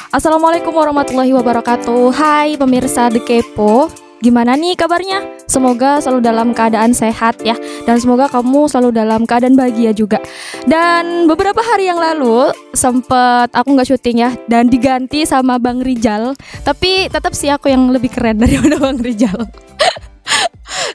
Assalamualaikum warahmatullahi wabarakatuh. Hai pemirsa The Kepo, gimana nih kabarnya? Semoga selalu dalam keadaan sehat ya. Dan semoga kamu selalu dalam keadaan bahagia juga. Dan beberapa hari yang lalu sempet aku gak syuting ya, dan diganti sama Bang Rijal. Tapi tetap sih aku yang lebih keren daripada Bang Rijal.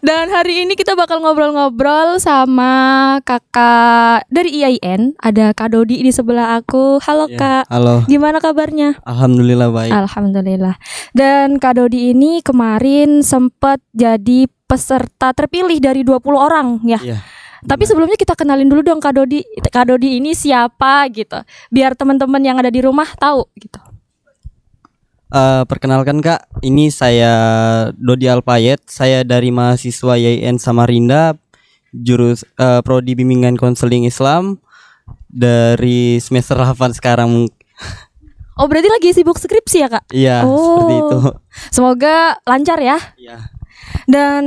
Dan hari ini kita bakal ngobrol-ngobrol sama kakak dari IAIN. Ada Kak Dodi di sebelah aku. Halo ya, Kak. Halo. Gimana kabarnya? Alhamdulillah baik. Alhamdulillah. Dan Kak Dodi ini kemarin sempat jadi peserta terpilih dari 20 orang ya. Iya. Tapi sebelumnya kita kenalin dulu dong Kak Dodi. Kak Dodi ini siapa gitu, biar teman-teman yang ada di rumah tahu gitu. Perkenalkan Kak, ini saya Dodi Alpayet. Saya dari mahasiswa IAIN Samarinda, jurus prodi bimbingan konseling Islam dari semester 8 sekarang. Oh, berarti lagi sibuk skripsi ya Kak? Iya, seperti itu. Semoga lancar ya. Iya. Dan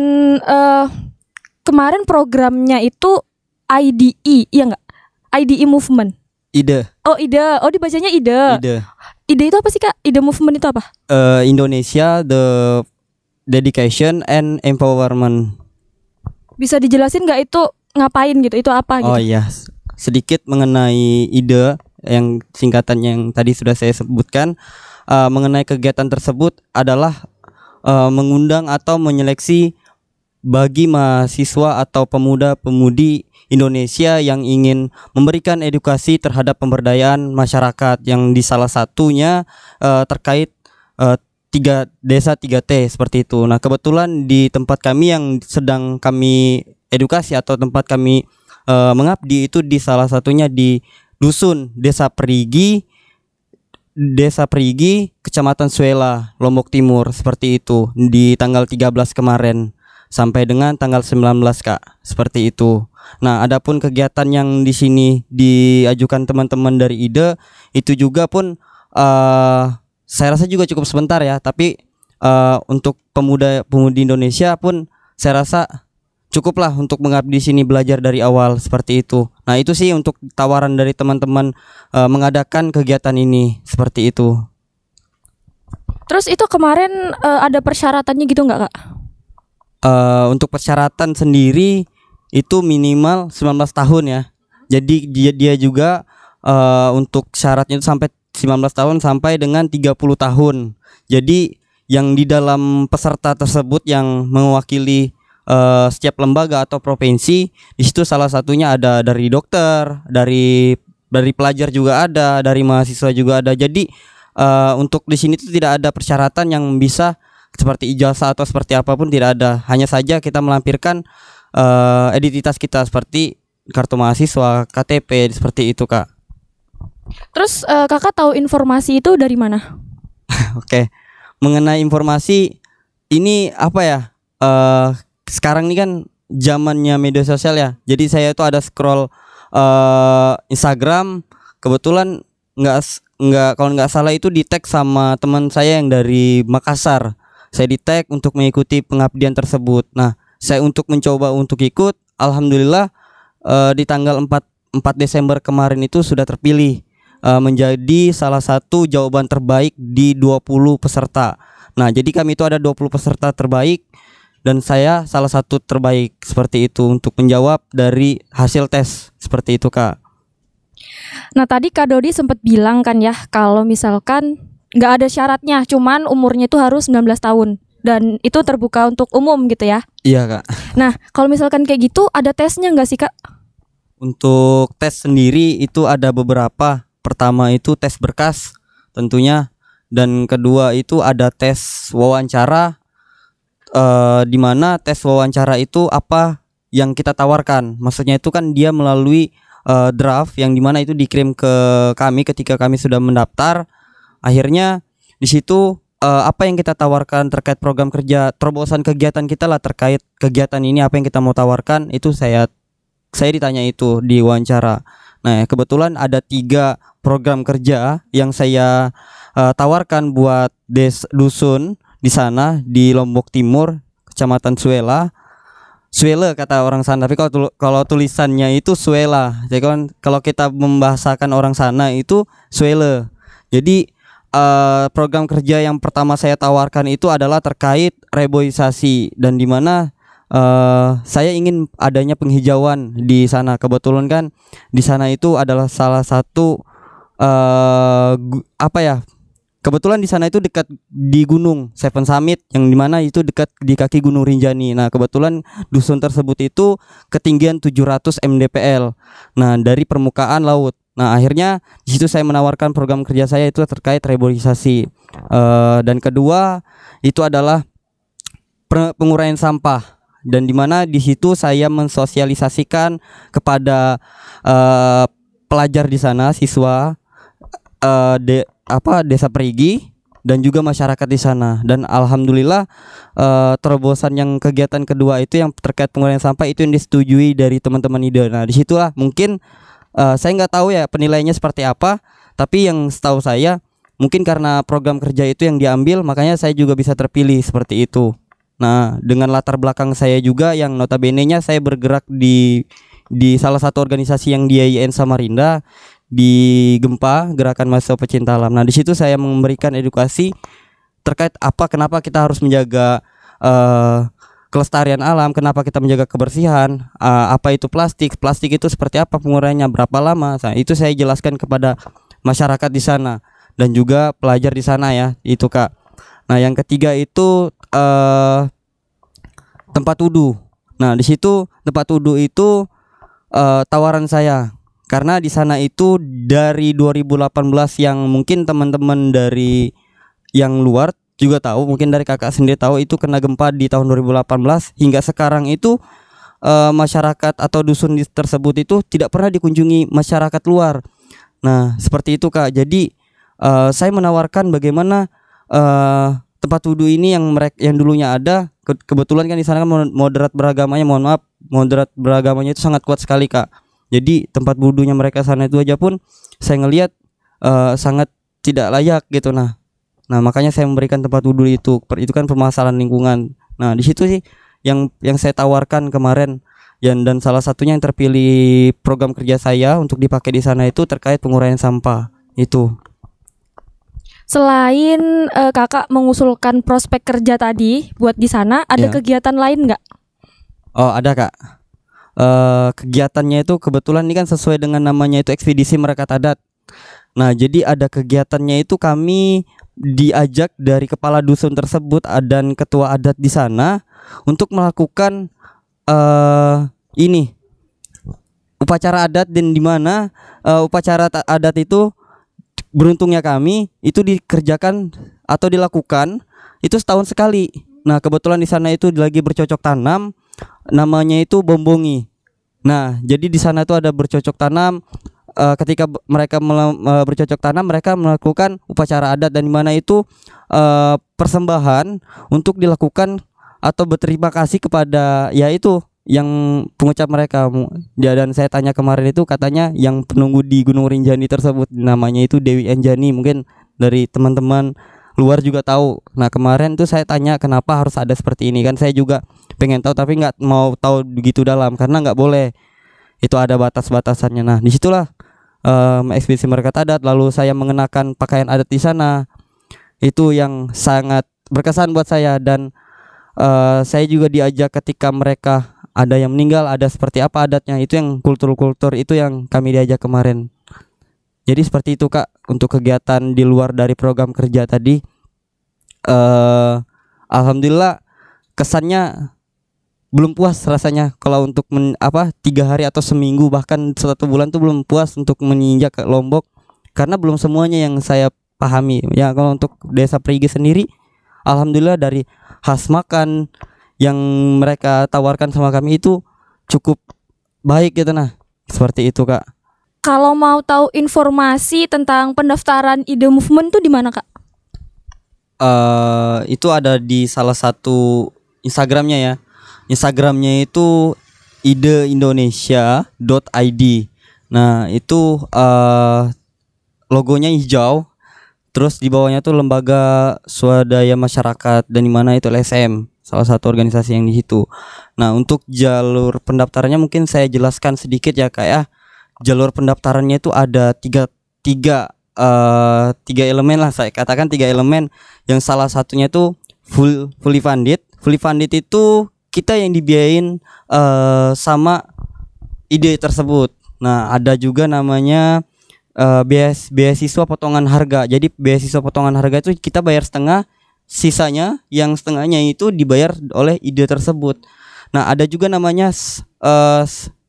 kemarin programnya itu IDE, iya nggak? IDE Movement. IDE. Oh, IDE. Oh, dibacanya IDE. IDE. IDE itu apa sih Kak? IDE Movement itu apa? Indonesia the Dedication and Empowerment. Bisa dijelasin nggak itu ngapain gitu? Itu apa gitu? Oh iya, sedikit mengenai IDE yang singkatan yang tadi sudah saya sebutkan. Mengenai kegiatan tersebut adalah mengundang atau menyeleksi bagi mahasiswa atau pemuda-pemudi Indonesia yang ingin memberikan edukasi terhadap pemberdayaan masyarakat, yang di salah satunya terkait 3 desa 3T seperti itu. Nah, kebetulan di tempat kami yang sedang kami edukasi atau tempat kami mengabdi itu di salah satunya di dusun Desa Perigi, Kecamatan Suela, Lombok Timur seperti itu, di tanggal 13 kemarin sampai dengan tanggal 19 Kak, seperti itu. Nah, adapun kegiatan yang di sini diajukan teman-teman dari IDE itu juga pun saya rasa juga cukup sebentar ya, tapi untuk pemuda-pemudi Indonesia pun saya rasa cukuplah untuk mengabdi di sini, belajar dari awal seperti itu. Nah, itu sih untuk tawaran dari teman-teman mengadakan kegiatan ini seperti itu. Terus itu kemarin ada persyaratannya gitu nggak Kak? Untuk persyaratan sendiri itu minimal 19 tahun ya. Jadi dia juga untuk syaratnya itu sampai 19 tahun sampai dengan 30 tahun. Jadi yang di dalam peserta tersebut yang mewakili setiap lembaga atau provinsi, di situ salah satunya ada dari dokter, dari pelajar juga ada, dari mahasiswa juga ada. Jadi untuk di sini itu tidak ada persyaratan yang bisa seperti ijazah atau seperti apapun, tidak ada. Hanya saja kita melampirkan identitas kita seperti kartu mahasiswa, KTP, seperti itu Kak. Terus Kakak tahu informasi itu dari mana? Oke. Mengenai informasi ini apa ya? Sekarang ini kan zamannya media sosial ya. Jadi saya itu ada scroll Instagram, kebetulan nggak kalau nggak salah itu di tag sama teman saya yang dari Makassar. Saya di tag untuk mengikuti pengabdian tersebut. Nah, saya untuk mencoba untuk ikut, alhamdulillah di tanggal 4 Desember kemarin itu sudah terpilih menjadi salah satu jawaban terbaik di 20 peserta. Nah, jadi kami itu ada 20 peserta terbaik dan saya salah satu terbaik seperti itu untuk menjawab dari hasil tes seperti itu Kak. Nah, tadi Kak Dodi sempat bilang kan ya, kalau misalkan nggak ada syaratnya, cuman umurnya itu harus 19 tahun dan itu terbuka untuk umum gitu ya. Iya Kak. Nah, kalau misalkan kayak gitu ada tesnya nggak sih Kak? Untuk tes sendiri itu ada beberapa. Pertama itu tes berkas tentunya, dan kedua itu ada tes wawancara, di mana tes wawancara itu apa yang kita tawarkan. Maksudnya itu kan dia melalui draft yang dimana itu dikirim ke kami ketika kami sudah mendaftar. Akhirnya di situ apa yang kita tawarkan terkait program kerja, terobosan kegiatan kita lah terkait kegiatan ini, apa yang kita mau tawarkan itu saya ditanya itu di wawancara. Nah, kebetulan ada 3 program kerja yang saya tawarkan buat dusun di sana di Lombok Timur, Kecamatan Suela. Suela kata orang sana, tapi kalau tulisannya itu Suela. Jadi kan kalau kita membahasakan orang sana itu Suela. Jadi program kerja yang pertama saya tawarkan itu adalah terkait reboisasi, dan di mana saya ingin adanya penghijauan di sana. Kebetulan kan di sana itu adalah salah satu apa ya? Kebetulan di sana itu dekat di Gunung Seven Summit, yang dimana itu dekat di kaki Gunung Rinjani. Nah, kebetulan dusun tersebut itu ketinggian 700 mdpl. Nah, dari permukaan laut. Nah, akhirnya di situ saya menawarkan program kerja saya itu terkait reboisasi. Dan kedua itu adalah penguraian sampah. Dan dimana di situ saya mensosialisasikan kepada pelajar di sana, siswa Desa Perigi dan juga masyarakat di sana. Dan alhamdulillah terobosan yang kegiatan kedua itu yang terkait penguraian sampah itu yang disetujui dari teman-teman IDE. Nah, disitulah mungkin saya nggak tahu ya penilaiannya seperti apa, tapi yang setahu saya mungkin karena program kerja itu yang diambil, makanya saya juga bisa terpilih seperti itu. Nah, dengan latar belakang saya juga yang notabene-nya saya bergerak di salah satu organisasi yang di IAIN Samarinda, di Gempa, Gerakan Mahasiswa Pecinta Alam. Nah, di situ saya memberikan edukasi terkait kenapa kita harus menjaga kelestarian alam, kenapa kita menjaga kebersihan, apa itu plastik itu seperti apa penguraiannya, berapa lama. Nah, itu saya jelaskan kepada masyarakat di sana dan juga pelajar di sana ya, itu Kak. Nah, yang ketiga itu tempat wudhu. Nah, di situ tempat wudhu itu tawaran saya. Karena di sana itu dari 2018 yang mungkin teman-teman dari yang luar juga tahu, mungkin dari kakak sendiri tahu, itu kena gempa di tahun 2018 hingga sekarang itu masyarakat atau dusun tersebut itu tidak pernah dikunjungi masyarakat luar. Nah, seperti itu Kak. Jadi saya menawarkan bagaimana tempat wudhu ini yang dulunya ada, kebetulan kan di sana kan moderat beragamanya itu sangat kuat sekali Kak. Jadi tempat wudhunya mereka sana itu aja pun saya ngelihat sangat tidak layak gitu. Nah, makanya saya memberikan tempat wudhu itu kan permasalahan lingkungan. Nah, di situ sih yang saya tawarkan kemarin, dan salah satunya yang terpilih program kerja saya untuk dipakai di sana itu terkait penguraian sampah itu. Selain kakak mengusulkan prospek kerja tadi buat di sana, ada kegiatan lain nggak? Oh, ada Kak. Kegiatannya itu kebetulan ini kan sesuai dengan namanya itu ekspedisi merekat adat. Nah, jadi ada kegiatannya itu kami diajak dari kepala dusun tersebut dan ketua adat di sana untuk melakukan upacara adat, dan di mana upacara adat itu beruntungnya kami itu dikerjakan atau dilakukan itu setahun sekali. Nah, kebetulan di sana itu lagi bercocok tanam, namanya itu bombongi. Nah, jadi di sana itu ada bercocok tanam. Ketika mereka bercocok tanam, mereka melakukan upacara adat, dan di mana itu persembahan untuk dilakukan atau berterima kasih kepada yaitu yang pengucap mereka. Dan saya tanya kemarin itu, katanya yang penunggu di Gunung Rinjani tersebut namanya itu Dewi Anjani, mungkin dari teman-teman luar juga tahu. Nah, kemarin tuh saya tanya kenapa harus ada seperti ini, kan saya juga pengen tahu tapi nggak mau tahu begitu dalam karena nggak boleh, itu ada batas-batasannya. Nah, disitulah ekspedisi merekat adat, lalu saya mengenakan pakaian adat di sana, itu yang sangat berkesan buat saya. Dan saya juga diajak ketika mereka ada yang meninggal, ada seperti apa adatnya, itu yang kultur-kultur itu yang kami diajak kemarin. Jadi seperti itu Kak untuk kegiatan di luar dari program kerja tadi. Alhamdulillah kesannya belum puas rasanya kalau untuk 3 hari atau seminggu bahkan 1 bulan tuh belum puas untuk menginjak ke Lombok, karena belum semuanya yang saya pahami. Ya, kalau untuk Desa Perigi sendiri, alhamdulillah dari khas makan yang mereka tawarkan sama kami itu cukup baik gitu. Nah, seperti itu Kak. Kalau mau tahu informasi tentang pendaftaran IDE Movement tuh di mana Kak? Itu ada di salah satu Instagramnya ya. Instagramnya itu ideindonesia.id. Nah, itu logonya hijau. Terus di bawahnya tuh Lembaga Swadaya Masyarakat, dan di mana itu LSM, salah satu organisasi yang di situ. Nah, untuk jalur pendaftarannya mungkin saya jelaskan sedikit ya Kak ya. Jalur pendaftarannya itu ada tiga tiga elemen lah, saya katakan tiga elemen, yang salah satunya itu fully funded. Fully funded itu kita yang dibiayain sama ide tersebut. Nah, ada juga namanya beasiswa potongan harga. Jadi beasiswa potongan harga itu kita bayar setengah, sisanya yang setengahnya itu dibayar oleh ide tersebut. Nah, ada juga namanya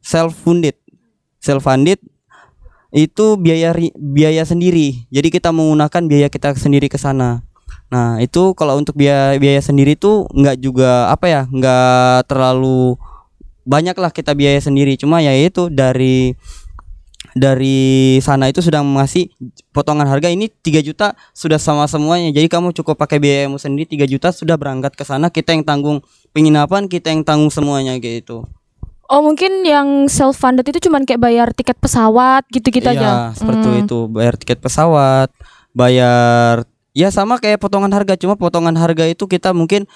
self funded. Self funded itu biaya sendiri. Jadi kita menggunakan biaya kita sendiri ke sana. Nah, itu kalau untuk biaya sendiri itu nggak juga nggak terlalu banyak lah kita biaya sendiri. Cuma ya itu dari sana itu sudah ngasih potongan harga ini 3 juta sudah sama semuanya. Jadi kamu cukup pakai biayamu sendiri 3 juta sudah berangkat ke sana, kita yang tanggung penginapan, kita yang tanggung semuanya gitu. Oh, mungkin yang self funded itu cuman kayak bayar tiket pesawat gitu-gitu aja. Iya, seperti itu, bayar tiket pesawat, bayar ya sama kayak potongan harga, cuma potongan harga itu kita mungkin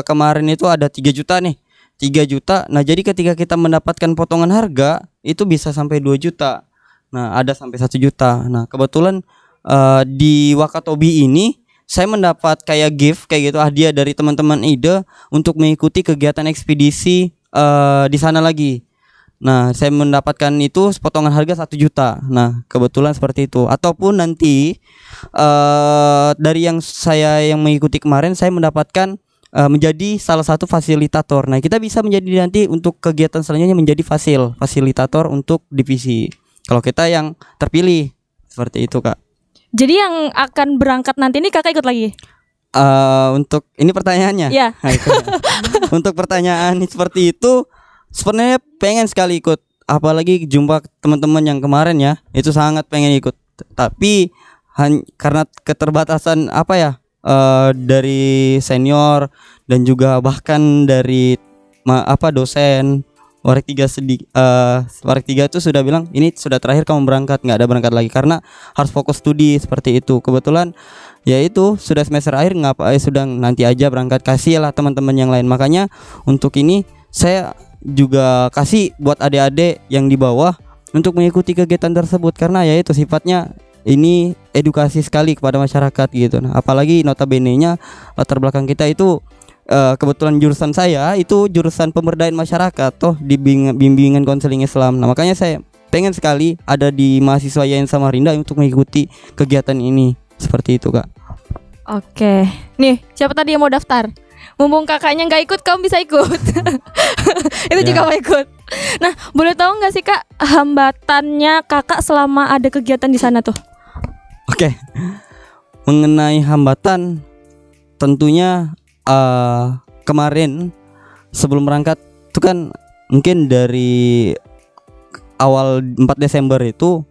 kemarin itu ada 3 juta nih. 3 juta. Nah, jadi ketika kita mendapatkan potongan harga itu bisa sampai 2 juta. Nah, ada sampai 1 juta. Nah, kebetulan di Wakatobi ini saya mendapat kayak gift kayak gitu, hadiah dari teman-teman ide untuk mengikuti kegiatan ekspedisi di sana lagi. Nah, saya mendapatkan itu potongan harga 1 juta. Nah, kebetulan seperti itu. Ataupun nanti dari yang mengikuti kemarin saya mendapatkan menjadi salah satu fasilitator. Nah, kita bisa menjadi nanti untuk kegiatan selanjutnya menjadi fasilitator untuk divisi. Kalau kita yang terpilih seperti itu, Kak. Jadi yang akan berangkat nanti ini Kakak ikut lagi? Untuk ini pertanyaannya. Iya. Nah, itu. Untuk pertanyaan seperti itu sebenarnya pengen sekali ikut, apalagi jumpa teman-teman yang kemarin ya, itu sangat pengen ikut. Tapi karena keterbatasan dari senior dan juga bahkan dari dosen Warik 3 itu sudah bilang ini sudah terakhir kamu berangkat, nggak ada berangkat lagi karena harus fokus studi seperti itu. Kebetulan ya itu sudah semester akhir, sudah nanti aja berangkat, kasih lah teman-teman yang lain. Makanya untuk ini saya juga kasih buat adik-adik yang di bawah untuk mengikuti kegiatan tersebut karena ya itu sifatnya ini edukasi sekali kepada masyarakat gitu. Nah, apalagi notabene-nya latar belakang kita itu kebetulan jurusan saya itu jurusan pemberdayaan masyarakat di bimbingan konseling Islam. Nah, makanya saya pengen sekali ada di mahasiswa Yayan Samarinda untuk mengikuti kegiatan ini. Seperti itu, Kak. Oke. Nih, siapa tadi yang mau daftar? Mumpung kakaknya nggak ikut, kamu bisa ikut. Itu Ya. juga mau ikut. Nah, boleh tahu nggak sih Kak hambatannya kakak selama ada kegiatan di sana tuh? Oke. Mengenai hambatan, tentunya kemarin sebelum berangkat itu kan mungkin dari awal 4 Desember itu.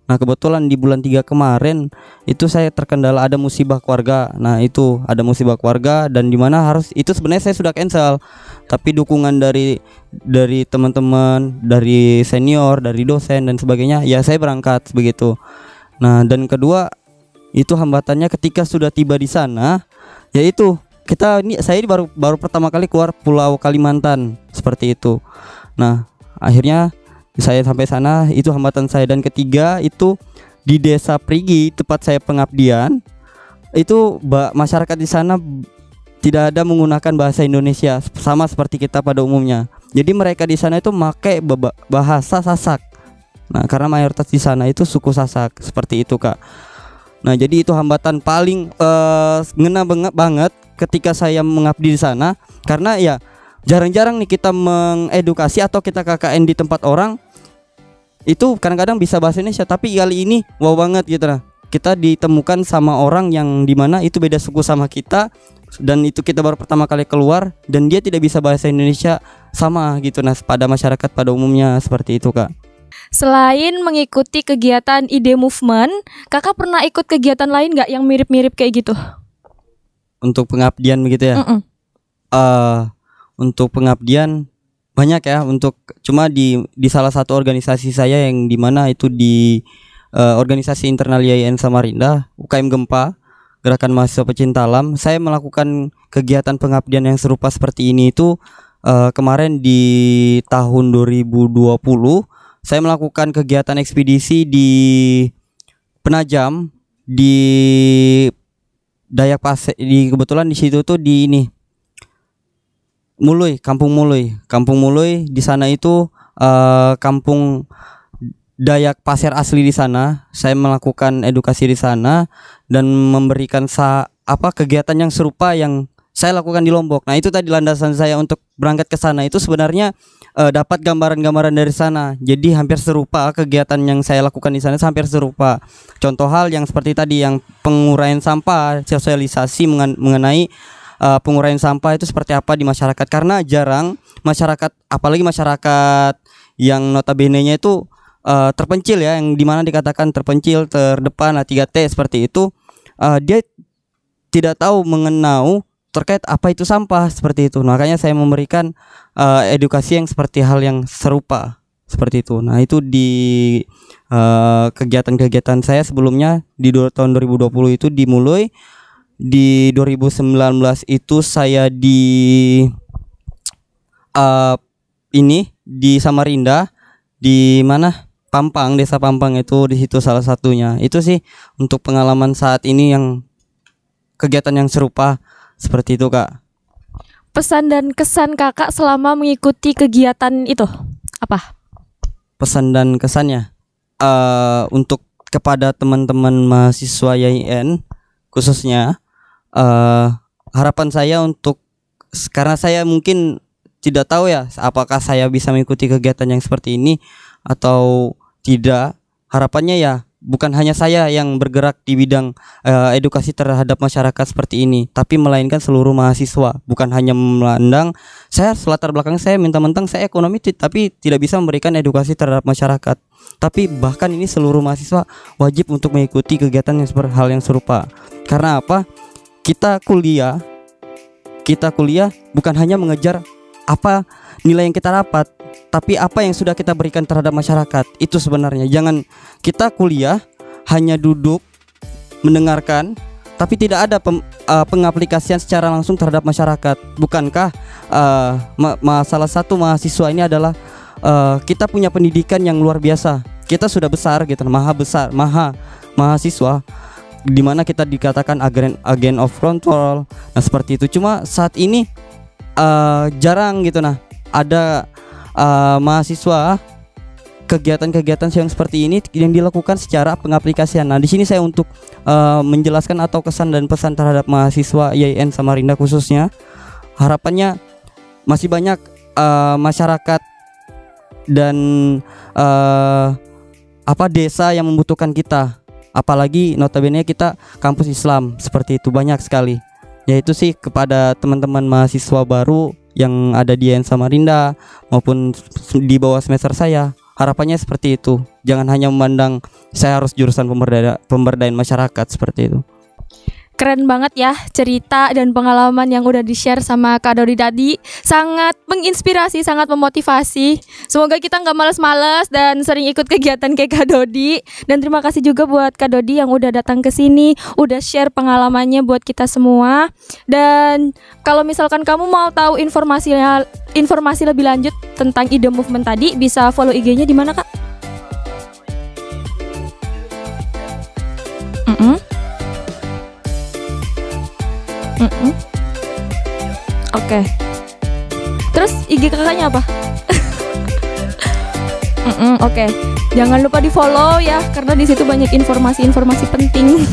Nah, kebetulan di bulan 3 kemarin itu saya terkendala ada musibah keluarga. Nah, itu ada musibah keluarga dan di mana itu sebenarnya saya sudah cancel. Tapi dukungan dari teman-teman, dari senior, dari dosen dan sebagainya, ya saya berangkat begitu. Nah, dan kedua itu hambatannya ketika sudah tiba di sana, yaitu saya baru pertama kali keluar Pulau Kalimantan seperti itu. Nah, akhirnya saya sampai sana itu hambatan saya. Dan ketiga itu di Desa Prigi tempat saya pengabdian, itu masyarakat di sana tidak ada menggunakan bahasa Indonesia sama seperti kita pada umumnya. Jadi mereka di sana itu pakai bahasa Sasak. Nah, karena mayoritas di sana itu suku Sasak seperti itu, Kak. Nah, jadi itu hambatan paling ngena banget ketika saya mengabdi di sana karena ya jarang-jarang nih kita mengedukasi atau kita KKN di tempat orang itu kadang-kadang bisa bahasa Indonesia, tapi kali ini wow banget gitu lah. Kita ditemukan sama orang yang dimana itu beda suku sama kita dan itu kita baru pertama kali keluar dan dia tidak bisa bahasa Indonesia sama gitu. Nah, pada masyarakat pada umumnya seperti itu, Kak. Selain mengikuti kegiatan ide movement, kakak pernah ikut kegiatan lain nggak yang mirip-mirip kayak gitu? Untuk pengabdian begitu ya. Untuk pengabdian banyak ya. Cuma di salah satu organisasi saya yang dimana itu di organisasi internal Yayan Samarinda, UKM Gempa, Gerakan Mahasiswa Pecinta Alam, saya melakukan kegiatan pengabdian yang serupa seperti ini itu kemarin di tahun 2020. Saya melakukan kegiatan ekspedisi di Penajam di Dayak Pasir, di kebetulan di situ tuh di ini Mului, Kampung Mului. Kampung Mului di sana itu kampung Dayak Pasir asli di sana. Saya melakukan edukasi di sana dan memberikan kegiatan yang serupa yang saya lakukan di Lombok. Nah, itu tadi landasan saya untuk berangkat ke sana itu sebenarnya dapat gambaran-gambaran dari sana. Jadi hampir serupa kegiatan yang saya lakukan di sana, hampir serupa. Contoh hal yang seperti tadi yang penguraian sampah, sosialisasi mengenai penguraian sampah itu seperti apa di masyarakat, karena jarang masyarakat, apalagi masyarakat yang notabene-nya itu terpencil ya, yang dimana dikatakan terpencil, terdepan, 3T seperti itu, dia tidak tahu mengenau terkait apa itu sampah seperti itu. Makanya saya memberikan edukasi yang seperti hal yang serupa seperti itu. Nah, itu di kegiatan-kegiatan saya sebelumnya di tahun 2020 itu di Mului. Di 2019 itu saya di di Samarinda, di mana Pampang, Desa Pampang itu di situ salah satunya. Itu sih untuk pengalaman saat ini yang kegiatan yang serupa seperti itu, Kak. Pesan dan kesan Kakak selama mengikuti kegiatan itu apa? Pesan dan kesannya untuk kepada teman-teman mahasiswa YIN khususnya, harapan saya untuk, karena saya mungkin tidak tahu ya apakah saya bisa mengikuti kegiatan yang seperti ini atau tidak. Harapannya ya bukan hanya saya yang bergerak di bidang edukasi terhadap masyarakat seperti ini, tapi melainkan seluruh mahasiswa. Bukan hanya memandang saya latar belakang saya mentang-mentang saya ekonomi tapi tidak bisa memberikan edukasi terhadap masyarakat, tapi bahkan ini seluruh mahasiswa wajib untuk mengikuti kegiatan yang hal yang serupa. Karena apa? Kita kuliah bukan hanya mengejar apa nilai yang kita dapat, tapi apa yang sudah kita berikan terhadap masyarakat. Itu sebenarnya, jangan kita kuliah hanya duduk mendengarkan tapi tidak ada pengaplikasian secara langsung terhadap masyarakat. Bukankah salah satu mahasiswa ini adalah kita punya pendidikan yang luar biasa. Kita sudah besar gitu, mahasiswa, dimana kita dikatakan agen of control. Nah, seperti itu. Cuma saat ini jarang gitu, ada mahasiswa kegiatan-kegiatan yang seperti ini yang dilakukan secara pengaplikasian. Nah, di sini saya untuk menjelaskan atau kesan dan pesan terhadap mahasiswa YIN Samarinda khususnya, harapannya masih banyak masyarakat dan desa yang membutuhkan kita, apalagi notabene kita kampus Islam seperti itu, banyak sekali. Yaitu sih kepada teman-teman mahasiswa baru yang ada di YIN Samarinda maupun di bawah semester saya, harapannya seperti itu. Jangan hanya memandang saya harus jurusan pemberdayaan masyarakat seperti itu. Keren banget ya cerita dan pengalaman yang udah di-share sama Kak Dodi tadi. Sangat menginspirasi, sangat memotivasi. Semoga kita gak males-males dan sering ikut kegiatan kayak Kak Dodi. Dan terima kasih juga buat Kak Dodi yang udah datang ke sini, udah share pengalamannya buat kita semua. Dan kalau misalkan kamu mau tahu informasi lebih lanjut tentang ide movement tadi, bisa follow IG-nya di mana, Kak? Oke. Terus IG kakaknya apa? Oke. Jangan lupa di follow ya, karena di situ banyak informasi-informasi penting.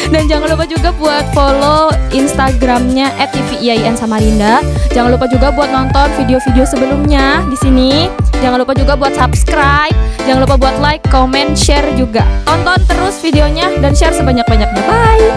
Dan jangan lupa juga buat follow Instagramnya @tvyin Samarinda. Jangan lupa juga buat nonton video-video sebelumnya di sini. Jangan lupa juga buat subscribe. Jangan lupa buat like, comment, share juga. Tonton terus videonya dan share sebanyak-banyaknya. Bye.